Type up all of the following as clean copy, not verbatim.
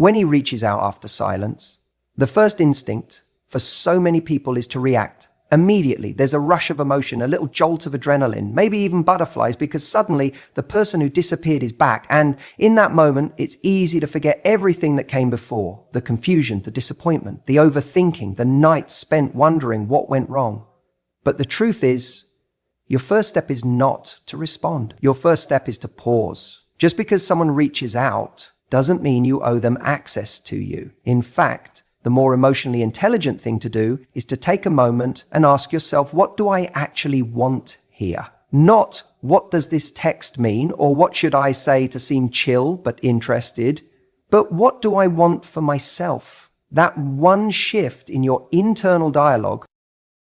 When he reaches out after silence, the first instinct for so many people is to react. Immediately, there's a rush of emotion, a little jolt of adrenaline, maybe even butterflies, because suddenly the person who disappeared is back. And in that moment, it's easy to forget everything that came before: the confusion, the disappointment, the overthinking, the nights spent wondering what went wrong. But the truth is, your first step is not to respond. Your first step is to pause. Just because someone reaches out doesn't mean you owe them access to you. In fact, the more emotionally intelligent thing to do is to take a moment and ask yourself, what do I actually want here? Not what does this text mean, or what should I say to seem chill but interested, but what do I want for myself? That one shift in your internal dialogue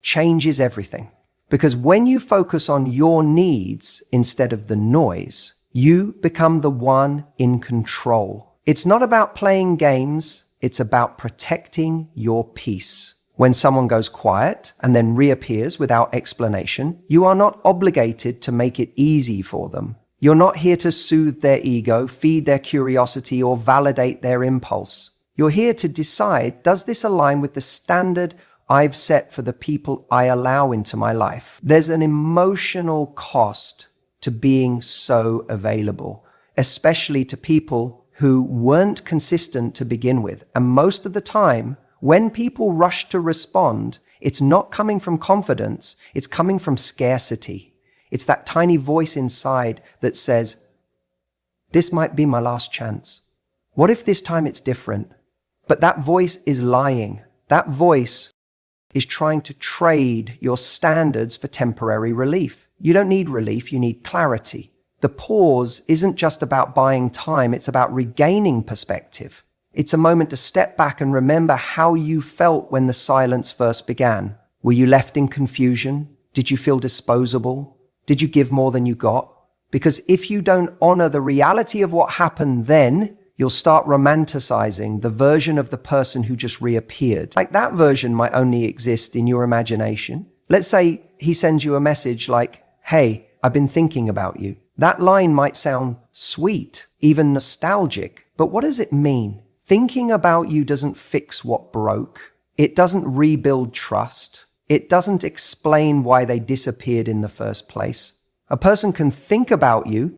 changes everything. Because when you focus on your needs instead of the noise, you become the one in control. It's not about playing games. It's about protecting your peace. When someone goes quiet and then reappears without explanation, you are not obligated to make it easy for them. You're not here to soothe their ego, feed their curiosity, or validate their impulse. You're here to decide, does this align with the standard I've set for the people I allow into my life? There's an emotional cost to being so available, especially to people who weren't consistent to begin with. And most of the time, when people rush to respond, it's not coming from confidence, it's coming from scarcity. It's that tiny voice inside that says, this might be my last chance. What if this time it's different? But that voice is lying. That voice is trying to trade your standards for temporary relief. You don't need relief, you need clarity. The pause isn't just about buying time, it's about regaining perspective. It's a moment to step back and remember how you felt when the silence first began. Were you left in confusion? Did you feel disposable? Did you give more than you got? Because if you don't honor the reality of what happened then, you'll start romanticizing the version of the person who just reappeared. Like that version might only exist in your imagination. Let's say he sends you a message like, hey, I've been thinking about you. That line might sound sweet, even nostalgic, but what does it mean? Thinking about you doesn't fix what broke. It doesn't rebuild trust. It doesn't explain why they disappeared in the first place. A person can think about you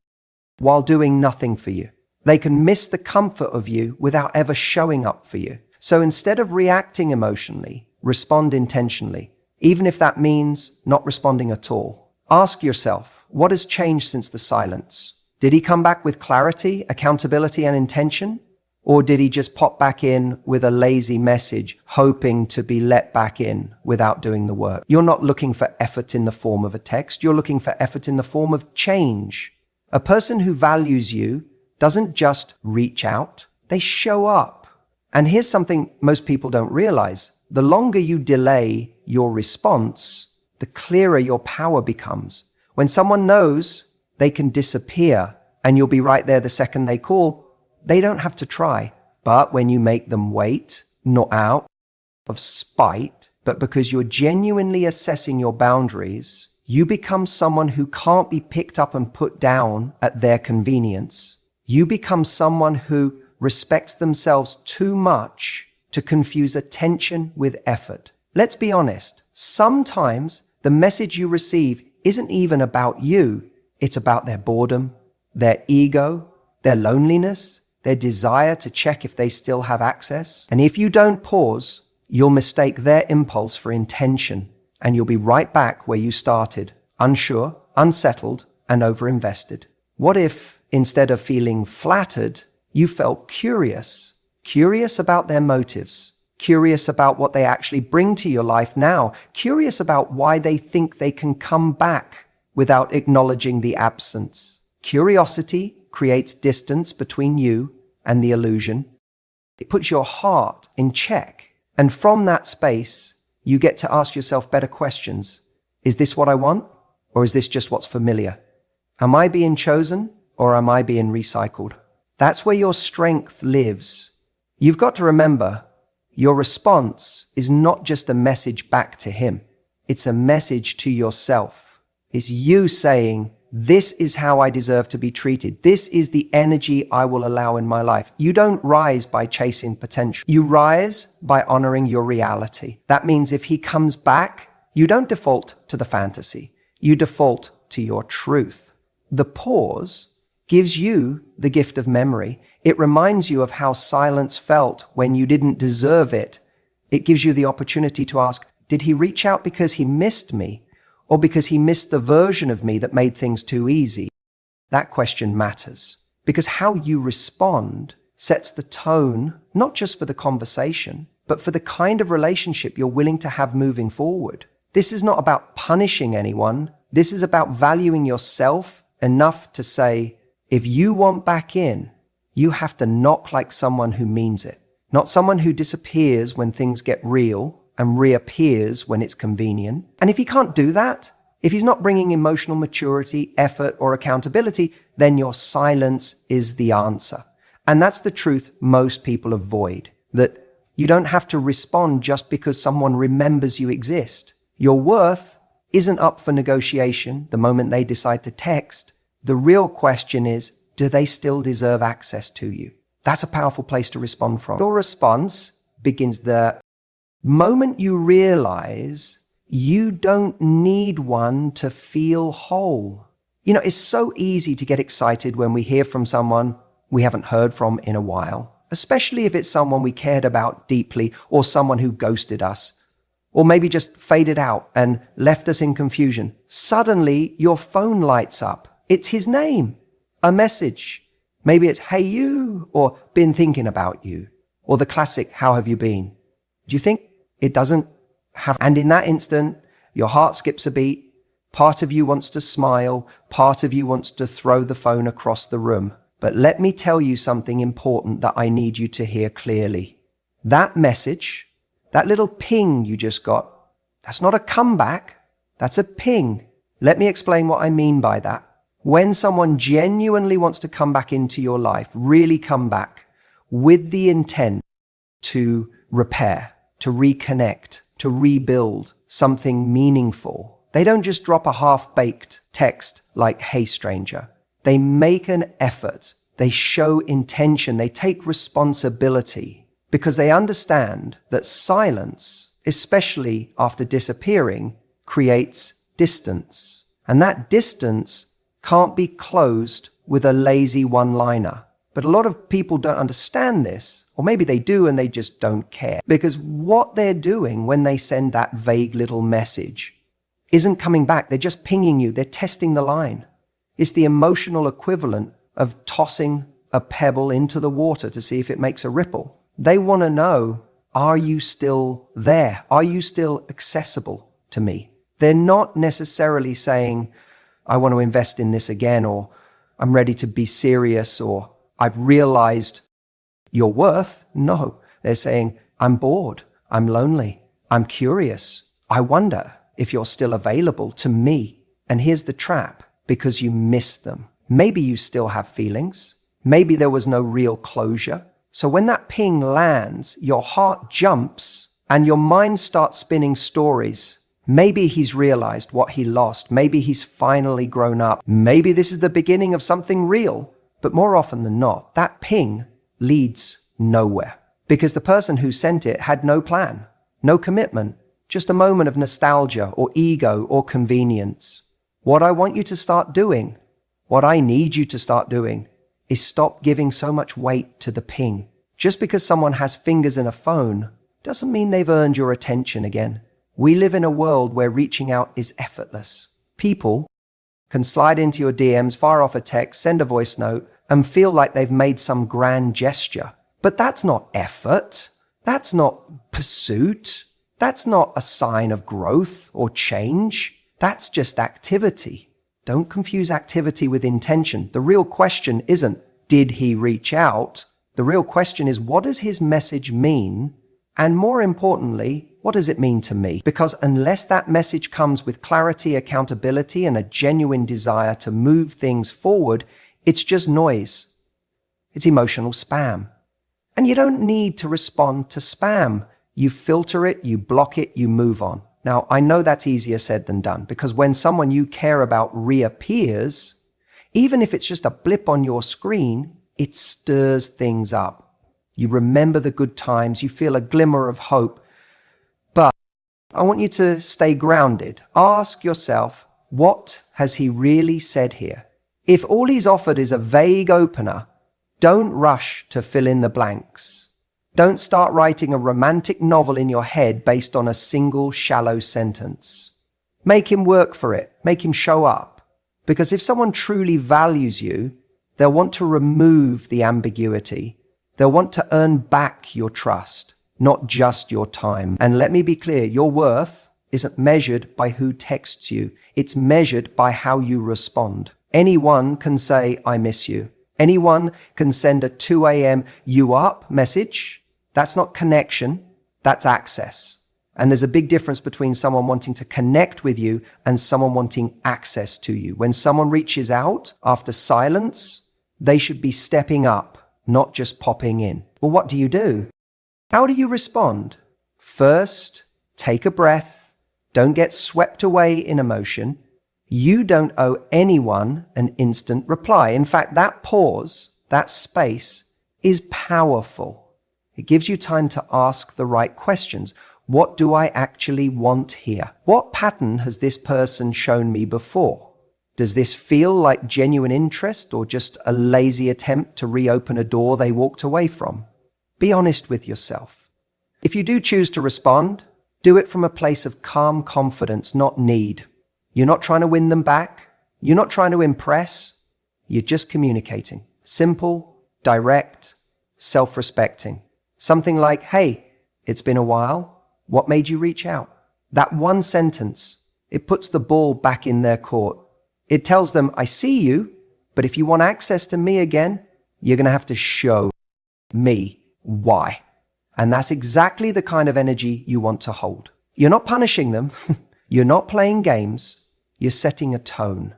while doing nothing for you. They can miss the comfort of you without ever showing up for you. So instead of reacting emotionally, respond intentionally, even if that means not responding at all. Ask yourself, what has changed since the silence? Did he come back with clarity, accountability, and intention? Or did he just pop back in with a lazy message, hoping to be let back in without doing the work? You're not looking for effort in the form of a text. You're looking for effort in the form of change. A person who values you doesn't just reach out, they show up. And here's something most people don't realize. The longer you delay your response, the clearer your power becomes. When someone knows they can disappear and you'll be right there the second they call, they don't have to try. But when you make them wait, not out of spite, but because you're genuinely assessing your boundaries, you become someone who can't be picked up and put down at their convenience. You become someone who respects themselves too much to confuse attention with effort. Let's be honest. Sometimes the message you receive isn't even about you. It's about their boredom, their ego, their loneliness, their desire to check if they still have access. And if you don't pause, you'll mistake their impulse for intention, and you'll be right back where you started, unsure, unsettled, and overinvested. What if, instead of feeling flattered, you felt curious about their motives, curious about what they actually bring to your life now, curious about why they think they can come back without acknowledging the absence? Curiosity creates distance between you and the illusion. It puts your heart in check. And from that space, you get to ask yourself better questions. Is this what I want? Or is this just what's familiar? Am I being chosen? Or am I being recycled? That's where your strength lives. You've got to remember, your response is not just a message back to him. It's a message to yourself. It's you saying, this is how I deserve to be treated. This is the energy I will allow in my life. You don't rise by chasing potential. You rise by honoring your reality. That means if he comes back, you don't default to the fantasy. You default to your truth. The pause gives you the gift of memory. It reminds you of how silence felt when you didn't deserve it. It gives you the opportunity to ask, did he reach out because he missed me? Or because he missed the version of me that made things too easy? That question matters, because how you respond sets the tone, not just for the conversation, but for the kind of relationship you're willing to have moving forward. This is not about punishing anyone. This is about valuing yourself enough to say, if you want back in, you have to knock like someone who means it, not someone who disappears when things get real and reappears when it's convenient. And if he can't do that, if he's not bringing emotional maturity, effort, or accountability, then your silence is the answer. And that's the truth most people avoid, that you don't have to respond just because someone remembers you exist. Your worth isn't up for negotiation the moment they decide to text. The real question is, do they still deserve access to you? That's a powerful place to respond from. Your response begins the moment you realize you don't need one to feel whole. You know, it's so easy to get excited when we hear from someone we haven't heard from in a while, especially if it's someone we cared about deeply or someone who ghosted us, or maybe just faded out and left us in confusion. Suddenly, your phone lights up. It's his name, a message. Maybe it's, hey you, or been thinking about you, or the classic, how have you been? Do you think it doesn't have, and in that instant, your heart skips a beat, part of you wants to smile, part of you wants to throw the phone across the room. But let me tell you something important that I need you to hear clearly. That message, that little ping you just got, that's not a comeback, that's a ping. Let me explain what I mean by that. When someone genuinely wants to come back into your life, really come back with the intent to repair, to reconnect, to rebuild something meaningful, they don't just drop a half-baked text like, hey stranger. They make an effort. They show intention. They take responsibility because they understand that silence, especially after disappearing, creates distance. And that distance can't be closed with a lazy one-liner. But a lot of people don't understand this, or maybe they do and they just don't care. Because what they're doing when they send that vague little message isn't coming back. They're just pinging you. They're testing the line. It's the emotional equivalent of tossing a pebble into the water to see if it makes a ripple. They want to know, are you still there? Are you still accessible to me? They're not necessarily saying, I want to invest in this again, or I'm ready to be serious, or I've realized your worth. No, they're saying, I'm bored, I'm lonely, I'm curious. I wonder if you're still available to me. And here's the trap, because you missed them. Maybe you still have feelings. Maybe there was no real closure. So when that ping lands, your heart jumps and your mind starts spinning stories. Maybe he's realized what he lost. Maybe he's finally grown up. Maybe this is the beginning of something real. But more often than not, that ping leads nowhere because the person who sent it had no plan, no commitment, just a moment of nostalgia or ego or convenience. What I want you to start doing, what I need you to start doing, is stop giving so much weight to the ping. Just because someone has fingers in a phone doesn't mean they've earned your attention again. We live in a world where reaching out is effortless. People can slide into your DMs, fire off a text, send a voice note, and feel like they've made some grand gesture. But that's not effort. That's not pursuit. That's not a sign of growth or change. That's just activity. Don't confuse activity with intention. The real question isn't, did he reach out? The real question is, what does his message mean? And more importantly, what does it mean to me? Because unless that message comes with clarity, accountability, and a genuine desire to move things forward, it's just noise. It's emotional spam. And you don't need to respond to spam. You filter it, you block it, you move on. Now, I know that's easier said than done, because when someone you care about reappears, even if it's just a blip on your screen, it stirs things up. You remember the good times, you feel a glimmer of hope. But I want you to stay grounded. Ask yourself, what has he really said here? If all he's offered is a vague opener, don't rush to fill in the blanks. Don't start writing a romantic novel in your head based on a single shallow sentence. Make him work for it. Make him show up. Because if someone truly values you, they'll want to remove the ambiguity. They'll want to earn back your trust, not just your time. And let me be clear, your worth isn't measured by who texts you. It's measured by how you respond. Anyone can say, I miss you. Anyone can send a 2 a.m. you up message. That's not connection, that's access. And there's a big difference between someone wanting to connect with you and someone wanting access to you. When someone reaches out after silence, they should be stepping up, not just popping in. Well, what do? How do you respond? First, take a breath. Don't get swept away in emotion. You don't owe anyone an instant reply. In fact, that pause, that space, is powerful. It gives you time to ask the right questions. What do I actually want here? What pattern has this person shown me before? Does this feel like genuine interest or just a lazy attempt to reopen a door they walked away from? Be honest with yourself. If you do choose to respond, do it from a place of calm confidence, not need. You're not trying to win them back. You're not trying to impress. You're just communicating. Simple, direct, self-respecting. Something like, hey, it's been a while. What made you reach out? That one sentence, it puts the ball back in their court. It tells them, I see you, but if you want access to me again, you're going to have to show me why. And that's exactly the kind of energy you want to hold. You're not punishing them. You're not playing games. You're setting a tone.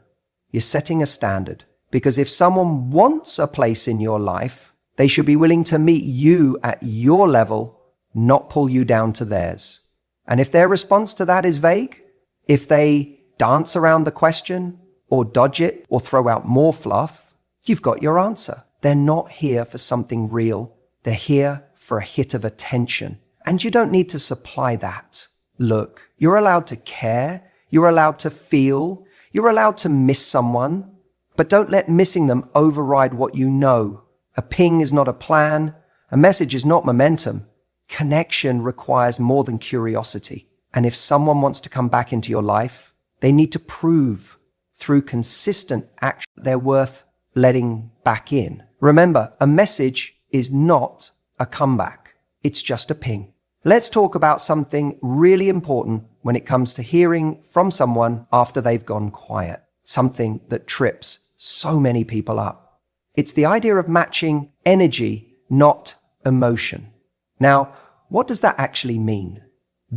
You're setting a standard. Because if someone wants a place in your life, they should be willing to meet you at your level, not pull you down to theirs. And if their response to that is vague, if they dance around the question or dodge it or throw out more fluff, you've got your answer. They're not here for something real. They're here for a hit of attention. And you don't need to supply that. Look, you're allowed to care. You're allowed to feel. You're allowed to miss someone. But don't let missing them override what you know. A ping is not a plan. A message is not momentum. Connection requires more than curiosity. And if someone wants to come back into your life, they need to prove through consistent action they're worth letting back in. Remember, a message is not a comeback. It's just a ping. Let's talk about something really important when it comes to hearing from someone after they've gone quiet. Something that trips so many people up. It's the idea of matching energy, not emotion. Now, what does that actually mean?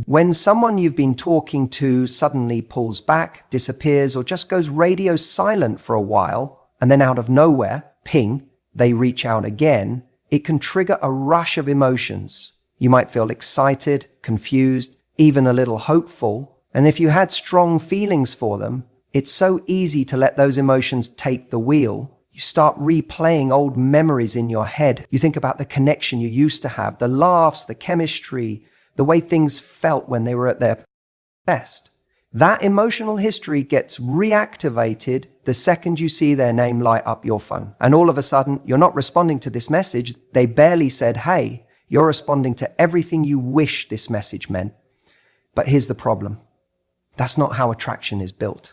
When someone you've been talking to suddenly pulls back, disappears, or just goes radio silent for a while, and then out of nowhere, ping, they reach out again, it can trigger a rush of emotions. You might feel excited, confused, even a little hopeful. And if you had strong feelings for them, it's so easy to let those emotions take the wheel. You start replaying old memories in your head. You think about the connection you used to have, the laughs, the chemistry, the way things felt when they were at their best. That emotional history gets reactivated the second you see their name light up your phone. And all of a sudden, you're not responding to this message. They barely said, hey, you're responding to everything you wish this message meant. But here's the problem. That's not how attraction is built.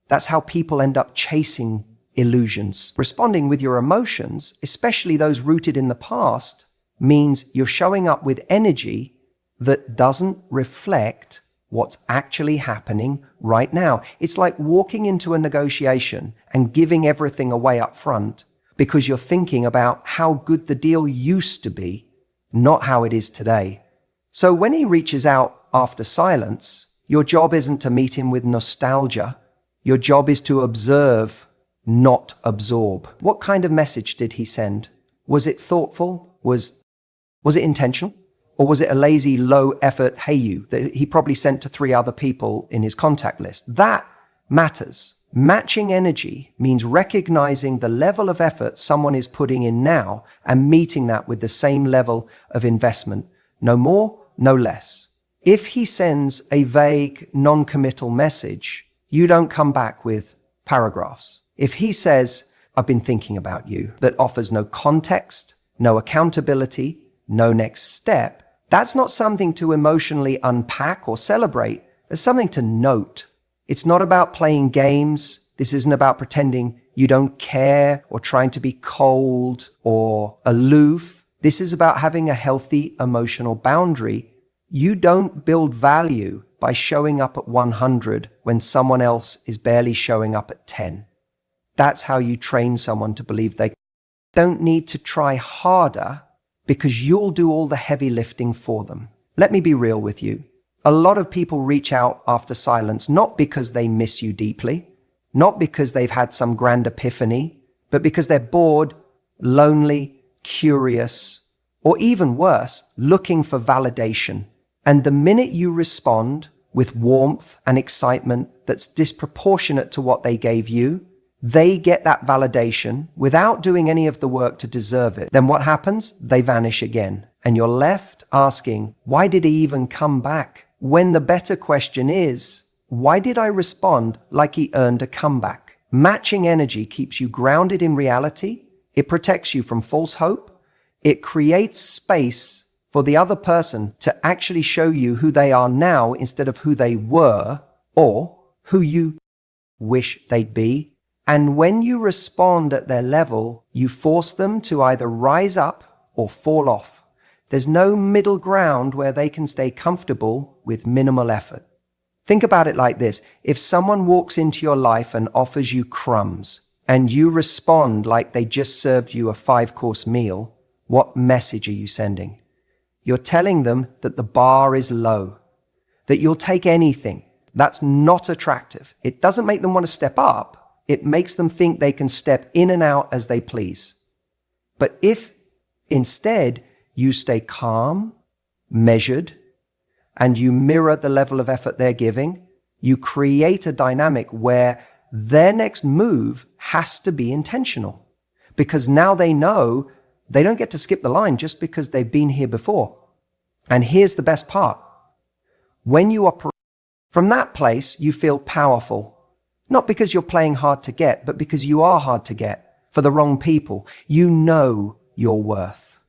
That's how people end up chasing illusions. Responding with your emotions, especially those rooted in the past, means you're showing up with energy that doesn't reflect what's actually happening right now. It's like walking into a negotiation and giving everything away up front because you're thinking about how good the deal used to be, not how it is today. So when he reaches out after silence, your job isn't to meet him with nostalgia. Your job is to observe, not absorb. What kind of message did he send? Was it thoughtful? Was it intentional? Or was it a lazy, low-effort "hey you" that he probably sent to 3 other people in his contact list? That matters. Matching energy means recognizing the level of effort someone is putting in now and meeting that with the same level of investment. No more, no less. If he sends a vague, non-committal message, you don't come back with paragraphs. If he says, "I've been thinking about you," that offers no context, no accountability, no next step, that's not something to emotionally unpack or celebrate. It's something to note. It's not about playing games. This isn't about pretending you don't care or trying to be cold or aloof. This is about having a healthy emotional boundary. You don't build value by showing up at 100 when someone else is barely showing up at 10. That's how you train someone to believe they don't need to try harder, because you'll do all the heavy lifting for them. Let me be real with you. A lot of people reach out after silence, not because they miss you deeply, not because they've had some grand epiphany, but because they're bored, lonely, curious, or even worse, looking for validation. And the minute you respond with warmth and excitement that's disproportionate to what they gave you, they get that validation without doing any of the work to deserve it. Then what happens? They vanish again. And you're left asking, why did he even come back? When the better question is, why did I respond like he earned a comeback? Matching energy keeps you grounded in reality. It protects you from false hope. It creates space for the other person to actually show you who they are now instead of who they were or who you wish they'd be. And when you respond at their level, you force them to either rise up or fall off. There's no middle ground where they can stay comfortable with minimal effort. Think about it like this. If someone walks into your life and offers you crumbs, and you respond like they just served you a 5-course meal, what message are you sending? You're telling them that the bar is low, that you'll take anything. That's not attractive. It doesn't make them want to step up. It makes them think they can step in and out as they please. But if instead you stay calm, measured, and you mirror the level of effort they're giving, you create a dynamic where their next move has to be intentional. Because now they know they don't get to skip the line just because they've been here before. And here's the best part. When you operate from that place, you feel powerful. Not because you're playing hard to get, but because you are hard to get for the wrong people. You know your worth.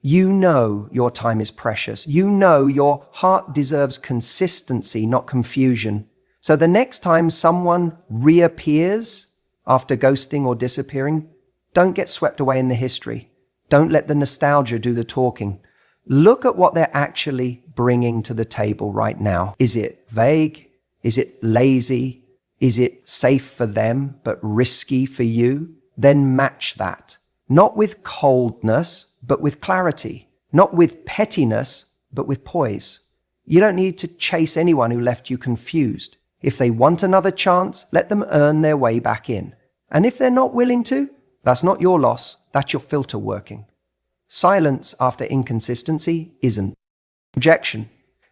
You know your time is precious. You know your heart deserves consistency, not confusion. So the next time someone reappears after ghosting or disappearing, don't get swept away in the history. Don't let the nostalgia do the talking. Look at what they're actually bringing to the table right now. Is it vague? Is it lazy? Is it safe for them, but risky for you? Then match that. Not with coldness, but with clarity. Not with pettiness, but with poise. You don't need to chase anyone who left you confused. If they want another chance, let them earn their way back in. And if they're not willing to, that's not your loss. That's your filter working. Silence after inconsistency isn't rejection.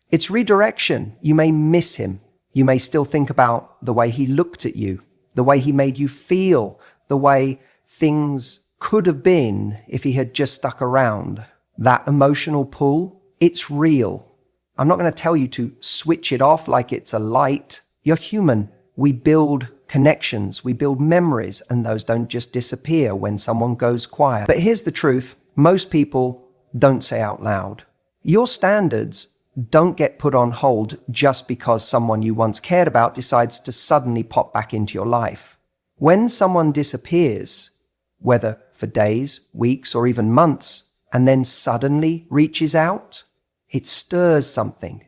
It's redirection. You may miss him. You may still think about the way he looked at you, the way he made you feel, the way things could have been if he had just stuck around. That emotional pull, it's real. I'm not going to tell you to switch it off like it's a light. You're human. We build connections, we build memories, and those don't just disappear when someone goes quiet. But here's the truth. Most people don't say out loud. Your standards don't get put on hold just because someone you once cared about decides to suddenly pop back into your life. When someone disappears, whether for days, weeks, or even months, and then suddenly reaches out, it stirs something.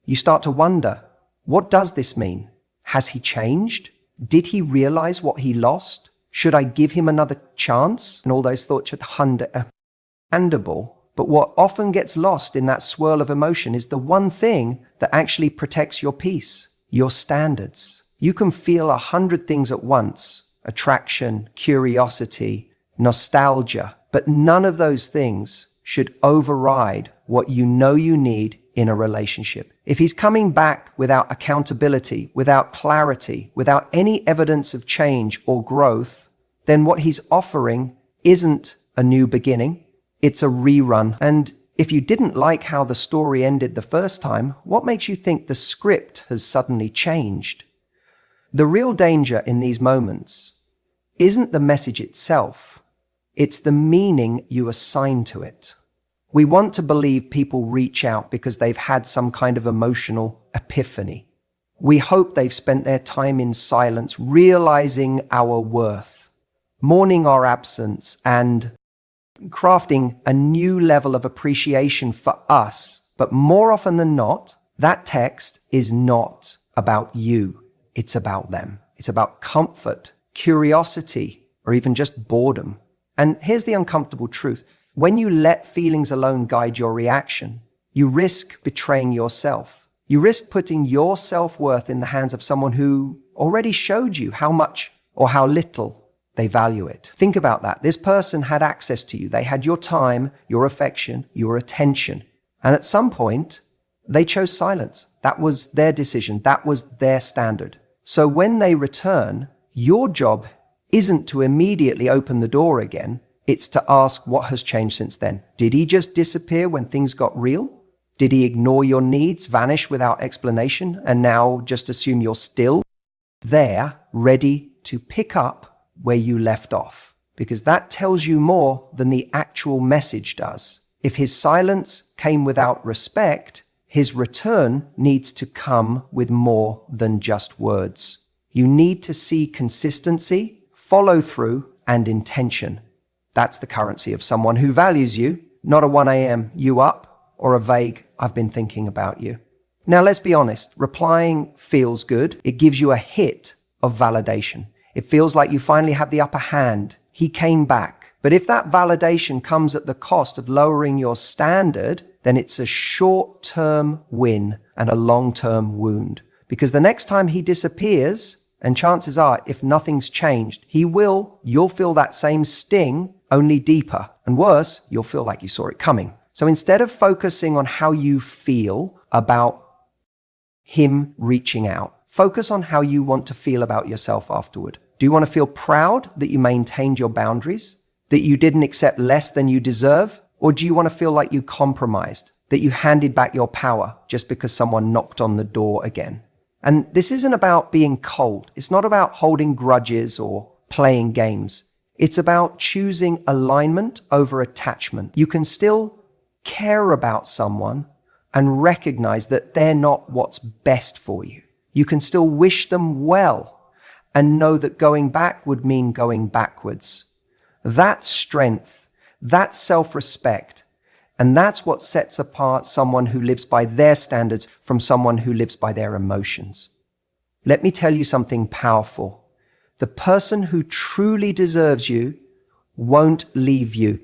You start to wonder, what does this mean? Has he changed? Did he realize what he lost? Should I give him another chance? And all those thoughts should understandable. But what often gets lost in that swirl of emotion is the one thing that actually protects your peace, your standards. You can feel 100 things at once, attraction, curiosity, nostalgia, but none of those things should override what you know you need in a relationship. If he's coming back without accountability, without clarity, without any evidence of change or growth, then what he's offering isn't a new beginning, it's a rerun. And if you didn't like how the story ended the first time, what makes you think the script has suddenly changed? The real danger in these moments isn't the message itself, it's the meaning you assign to it. We want to believe people reach out because they've had some kind of emotional epiphany. We hope they've spent their time in silence, realizing our worth, mourning our absence, and crafting a new level of appreciation for us. But more often than not, that text is not about you. It's about them. It's about comfort, curiosity, or even just boredom. And here's the uncomfortable truth. When you let feelings alone guide your reaction, you risk betraying yourself. You risk putting your self-worth in the hands of someone who already showed you how much or how little they value it. Think about that. This person had access to you. They had your time, your affection, your attention. And at some point, they chose silence. That was their decision. That was their standard. So when they return, your job isn't to immediately open the door again. It's to ask what has changed since then. Did he just disappear when things got real? Did he ignore your needs, vanish without explanation, and now just assume you're still there, ready to pick up where you left off? Because that tells you more than the actual message does. If his silence came without respect, his return needs to come with more than just words. You need to see consistency, follow through, and intention. That's the currency of someone who values you, not a 1 a.m. you up or a vague I've been thinking about you. Now let's be honest, replying feels good. It gives you a hit of validation. It feels like you finally have the upper hand. He came back. But if that validation comes at the cost of lowering your standard, then it's a short-term win and a long-term wound. Because the next time he disappears, and chances are, if nothing's changed, you'll feel that same sting, only deeper. And worse, you'll feel like you saw it coming. So instead of focusing on how you feel about him reaching out, focus on how you want to feel about yourself afterward. Do you want to feel proud that you maintained your boundaries, that you didn't accept less than you deserve? Or do you want to feel like you compromised, that you handed back your power just because someone knocked on the door again? And this isn't about being cold. It's not about holding grudges or playing games. It's about choosing alignment over attachment. You can still care about someone and recognize that they're not what's best for you. You can still wish them well and know that going back would mean going backwards. That's strength. That's self-respect. And that's what sets apart someone who lives by their standards from someone who lives by their emotions. Let me tell you something powerful. The person who truly deserves you won't leave you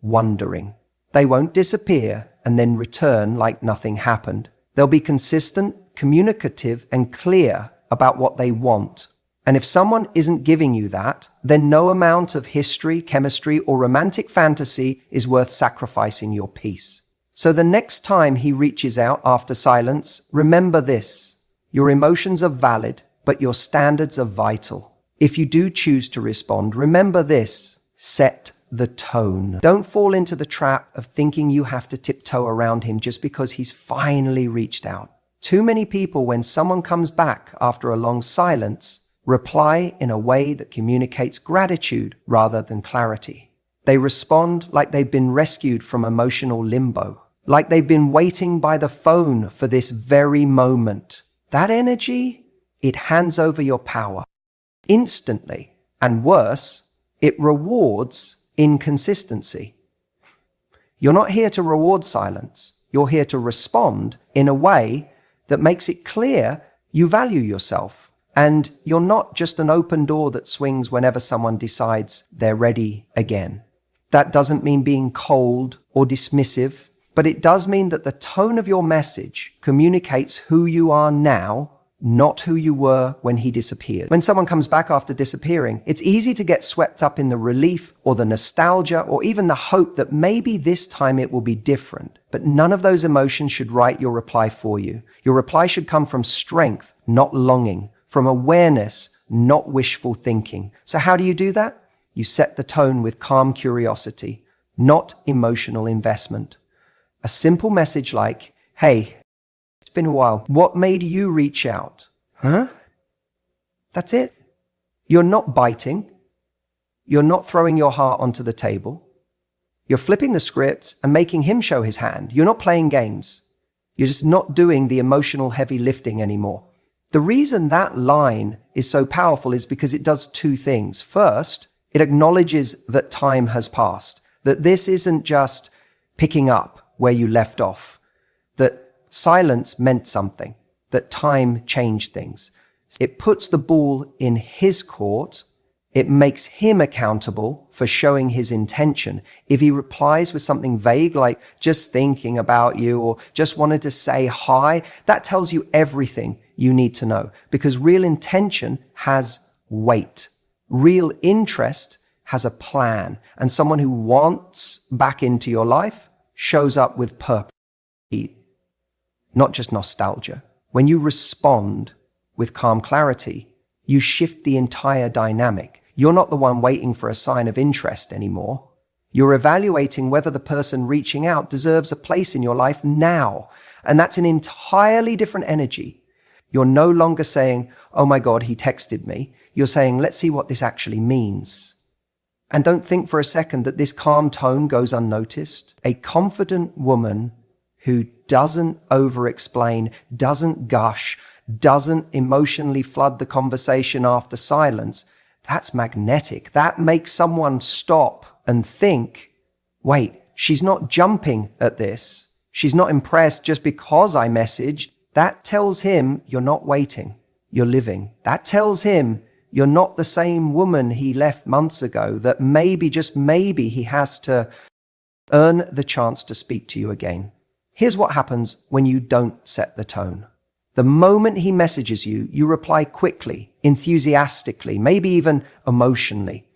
wondering. They won't disappear and then return like nothing happened. They'll be consistent, communicative, and clear about what they want. And if someone isn't giving you that, then no amount of history, chemistry, or romantic fantasy is worth sacrificing your peace. So the next time he reaches out after silence, remember this. Your emotions are valid, but your standards are vital. If you do choose to respond, remember this. Set the tone. Don't fall into the trap of thinking you have to tiptoe around him just because he's finally reached out. Too many people, when someone comes back after a long silence, reply in a way that communicates gratitude rather than clarity. They respond like they've been rescued from emotional limbo, like they've been waiting by the phone for this very moment. That energy, it hands over your power instantly. And worse, it rewards inconsistency. You're not here to reward silence. You're here to respond in a way that makes it clear you value yourself. And you're not just an open door that swings whenever someone decides they're ready again. That doesn't mean being cold or dismissive, but it does mean that the tone of your message communicates who you are now not who you were when he disappeared. When someone comes back after disappearing, it's easy to get swept up in the relief or the nostalgia or even the hope that maybe this time it will be different. But none of those emotions should write your reply for you. Your reply should come from strength, not longing, from awareness, not wishful thinking. So how do you do that? You set the tone with calm curiosity, not emotional investment. A simple message like, hey, it's been a while. What made you reach out? Huh? That's it. You're not biting. You're not throwing your heart onto the table. You're flipping the script and making him show his hand. You're not playing games. You're just not doing the emotional heavy lifting anymore. The reason that line is so powerful is because it does two things. First, it acknowledges that time has passed, that this isn't just picking up where you left off, that silence meant something, that time changed things. It puts the ball in his court. It makes him accountable for showing his intention. If he replies with something vague like just thinking about you or just wanted to say hi, that tells you everything you need to know, because real intention has weight. Real interest has a plan, and someone who wants back into your life shows up with purpose, not just nostalgia. When you respond with calm clarity, you shift the entire dynamic. You're not the one waiting for a sign of interest anymore. You're evaluating whether the person reaching out deserves a place in your life now, and that's an entirely different energy. You're no longer saying, oh my God, he texted me. You're saying, let's see what this actually means. And don't think for a second that this calm tone goes unnoticed. A confident woman who doesn't over-explain, doesn't gush, doesn't emotionally flood the conversation after silence, that's magnetic. That makes someone stop and think, wait, she's not jumping at this. She's not impressed just because I messaged. That tells him you're not waiting, you're living. That tells him you're not the same woman he left months ago, that maybe, just maybe, he has to earn the chance to speak to you again. Here's what happens when you don't set the tone. The moment he messages you, you reply quickly, enthusiastically, maybe even emotionally.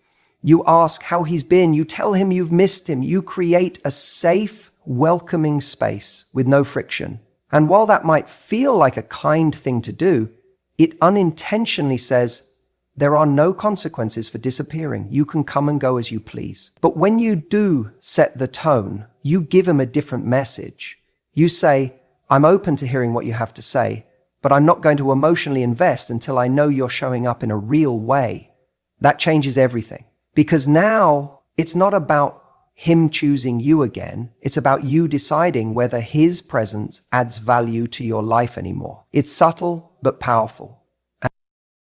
You ask how he's been, you tell him you've missed him, you create a safe, welcoming space with no friction. And while that might feel like a kind thing to do, it unintentionally says, there are no consequences for disappearing. You can come and go as you please. But when you do set the tone, you give him a different message. You say, I'm open to hearing what you have to say, but I'm not going to emotionally invest until I know you're showing up in a real way. That changes everything. Because now it's not about him choosing you again. It's about you deciding whether his presence adds value to your life anymore. It's subtle but powerful.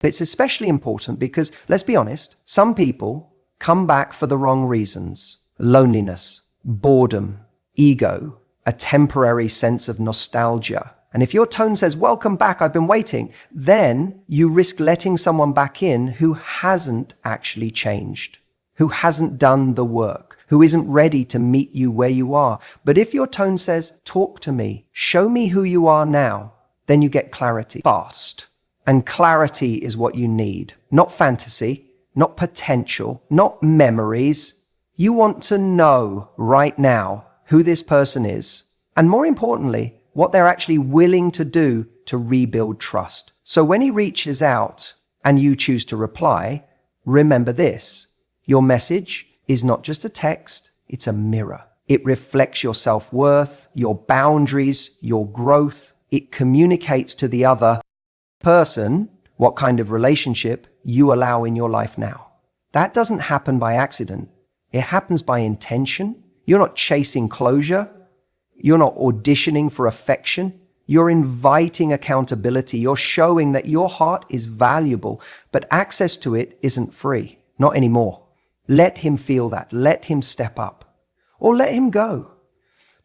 It's especially important because, let's be honest, some people come back for the wrong reasons. Loneliness, boredom, ego, a temporary sense of nostalgia. And if your tone says, welcome back, I've been waiting, then you risk letting someone back in who hasn't actually changed, who hasn't done the work, who isn't ready to meet you where you are. But if your tone says, talk to me, show me who you are now, then you get clarity fast. And clarity is what you need. Not fantasy, not potential, not memories. You want to know right now who this person is. And more importantly, what they're actually willing to do to rebuild trust. So when he reaches out and you choose to reply, remember this. Your message is not just a text, it's a mirror. It reflects your self-worth, your boundaries, your growth. It communicates to the other person what kind of relationship you allow in your life now. That doesn't happen by accident. It happens by intention. You're not chasing closure. You're not auditioning for affection. You're inviting accountability. You're showing that your heart is valuable, but access to it isn't free. Not anymore. Let him feel that. Let him step up. Or let him go.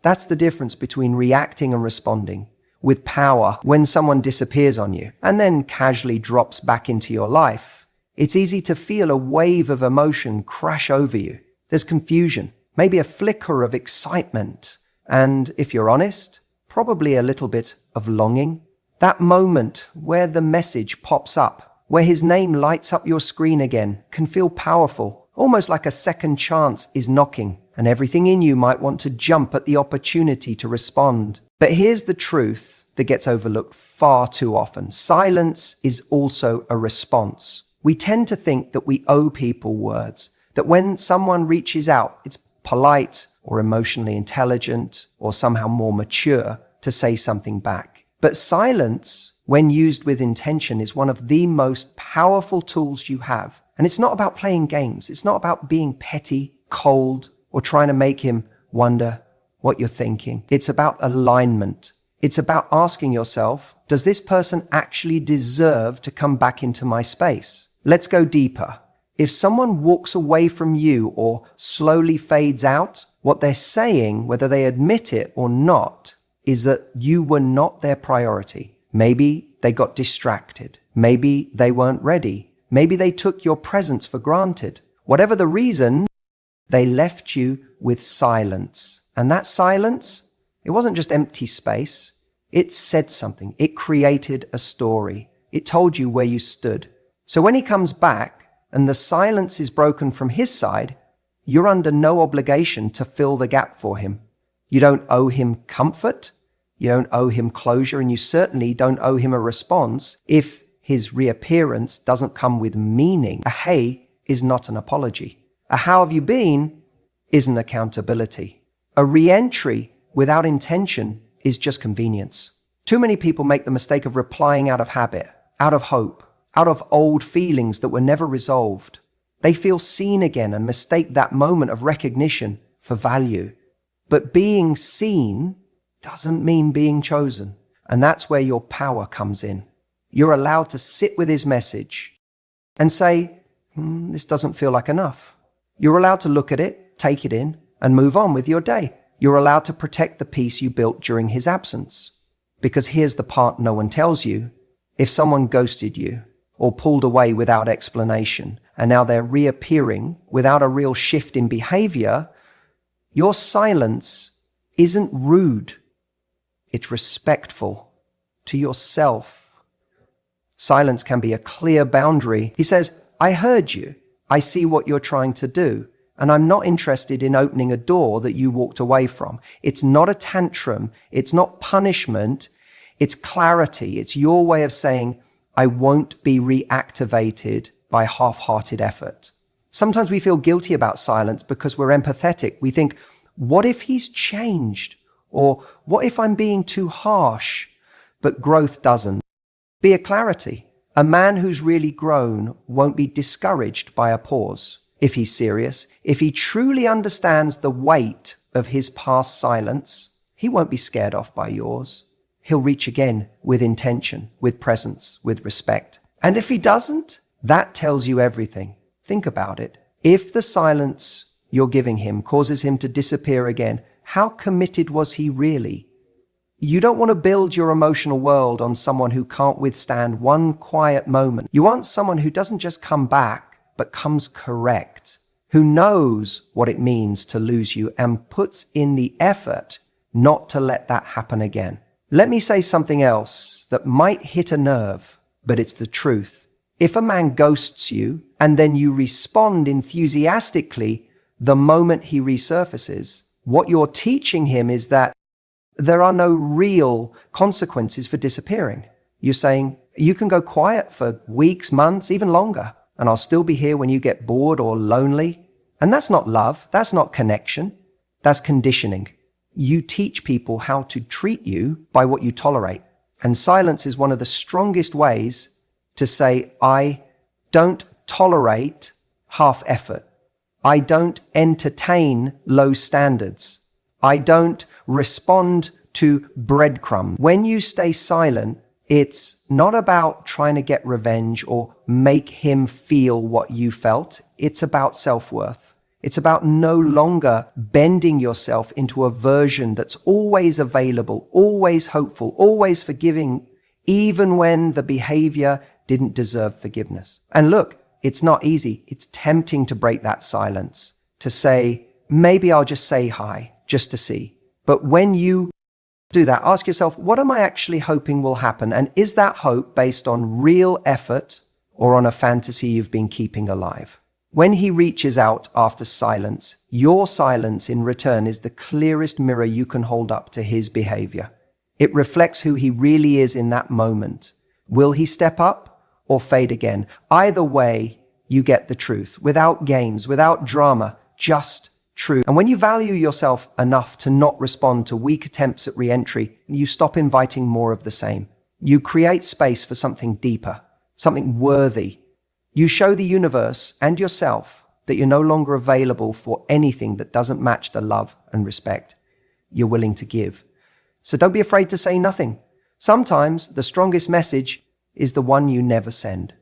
That's the difference between reacting and responding. With power, when someone disappears on you and then casually drops back into your life, it's easy to feel a wave of emotion crash over you. There's confusion, maybe a flicker of excitement, and if you're honest, probably a little bit of longing. That moment where the message pops up, where his name lights up your screen again, can feel powerful, almost like a second chance is knocking, and everything in you might want to jump at the opportunity to respond. But here's the truth that gets overlooked far too often. Silence is also a response. We tend to think that we owe people words, that when someone reaches out, it's polite or emotionally intelligent or somehow more mature to say something back. But silence, when used with intention, is one of the most powerful tools you have. And it's not about playing games. It's not about being petty, cold, or trying to make him wonder what you're thinking. It's about alignment. It's about asking yourself, does this person actually deserve to come back into my space? Let's go deeper. If someone walks away from you or slowly fades out, what they're saying, whether they admit it or not, is that you were not their priority. Maybe they got distracted. Maybe they weren't ready. Maybe they took your presence for granted. Whatever the reason, they left you with silence. And that silence, it wasn't just empty space. It said something. It created a story. It told you where you stood. So when he comes back and the silence is broken from his side, you're under no obligation to fill the gap for him. You don't owe him comfort. You don't owe him closure, and you certainly don't owe him a response if his reappearance doesn't come with meaning. A hey is not an apology. A how have you been isn't accountability. A re-entry without intention is just convenience. Too many people make the mistake of replying out of habit, out of hope, out of old feelings that were never resolved. They feel seen again and mistake that moment of recognition for value. But being seen doesn't mean being chosen. And that's where your power comes in. You're allowed to sit with his message and say, this doesn't feel like enough. You're allowed to look at it, take it in, and move on with your day. You're allowed to protect the peace you built during his absence. Because here's the part no one tells you. If someone ghosted you or pulled away without explanation, and now they're reappearing without a real shift in behavior, your silence isn't rude. It's respectful to yourself. Silence can be a clear boundary. He says, I heard you. I see what you're trying to do. And I'm not interested in opening a door that you walked away from. It's not a tantrum. It's not punishment. It's clarity. It's your way of saying, I won't be reactivated by half-hearted effort. Sometimes we feel guilty about silence because we're empathetic. We think, what if he's changed? Or what if I'm being too harsh? But growth doesn't. Be a clarity. A man who's really grown won't be discouraged by a pause. If he's serious, if he truly understands the weight of his past silence, he won't be scared off by yours. He'll reach again with intention, with presence, with respect. And if he doesn't, that tells you everything. Think about it. If the silence you're giving him causes him to disappear again, how committed was he really? You don't want to build your emotional world on someone who can't withstand one quiet moment. You want someone who doesn't just come back, but comes correct, who knows what it means to lose you and puts in the effort not to let that happen again. Let me say something else that might hit a nerve, but it's the truth. If a man ghosts you and then you respond enthusiastically the moment he resurfaces, what you're teaching him is that there are no real consequences for disappearing. You're saying, you can go quiet for weeks, months, even longer, and I'll still be here when you get bored or lonely. And that's not love. That's not connection. That's conditioning. You teach people how to treat you by what you tolerate. And silence is one of the strongest ways to say, I don't tolerate half effort. I don't entertain low standards. I don't respond to breadcrumbs. When you stay silent, it's not about trying to get revenge or make him feel what you felt. It's about self-worth. It's about no longer bending yourself into a version that's always available, always hopeful, always forgiving, even when the behavior didn't deserve forgiveness. And look, it's not easy. It's tempting to break that silence, to say, maybe I'll just say hi, just to see. But when you do that. Ask yourself, what am I actually hoping will happen? And is that hope based on real effort or on a fantasy you've been keeping alive? When he reaches out after silence, your silence in return is the clearest mirror you can hold up to his behavior. It reflects who he really is in that moment. Will he step up or fade again? Either way, you get the truth, without games, without drama, just truth. And when you value yourself enough to not respond to weak attempts at re-entry, you stop inviting more of the same. You create space for something deeper, something worthy. You show the universe and yourself that you're no longer available for anything that doesn't match the love and respect you're willing to give. So don't be afraid to say nothing. Sometimes the strongest message is the one you never send.